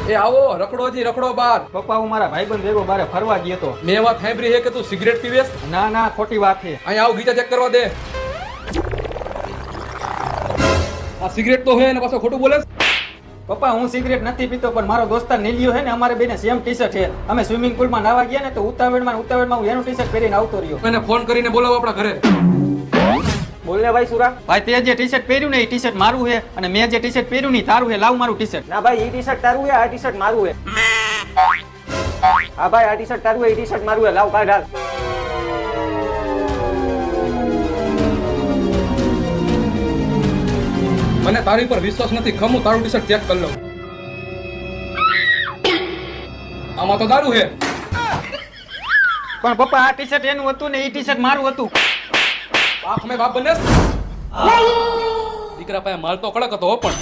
એ આવો રખડોજી રખડો બાર. પપ્પા હું મારા ભાઈબંધ ભેગો બારે ફરવા ગયો તો. મેં વાત સાંભળી છે કે તું સિગરેટ પીવેસ? ના ના ખોટી વાત છે. અહીંયા આવ ગીતા ચેક કરવા દે. આ સિગરેટ તો હે ને પાછો ખોટું બોલે. પપ્પા હું સિગરેટ નથી પીતો પણ મારો દોસ્તાર નીલિયો છે ને અમારે બેને સેમ ટી શર્ટ છે. અમે સ્વિમિંગ પુલમાં નાવા ગયા ને તો ઉતાવળમાં હું એનું ટી શર્ટ પહેરીને આવતો રહ્યો. એને ફોન કરીને બોલાવો આપણા ઘરે. બોલ ને ભાઈ સુરા. ભાઈ તે જે ટી શર્ટ પહેર્યું ને એ ટી શર્ટ મારું છે અને મેં જે ટી શર્ટ પહેર્યું ને તારું છે. લાવ મારું ટી શર્ટ. ના ભાઈ એ ટી શર્ટ તારું છે, આ ટી શર્ટ મારું છે. હા ભાઈ આ ટી શર્ટ તારું છે, એ ટી શર્ટ મારું છે. લાવ કાઢ હાલ. મને તારી પર વિશ્વાસ નથી. ખમું તારું ટી શર્ટ ચેક કરી લઉં. આમાં તો દારૂ હે. પણ પપ્પા આ ટી શર્ટ એનું હતું ને એ ટી શર્ટ મારું હતું. બાપ મેં બાપ બને દીકરા પાસે માલ તો કડક હતો પણ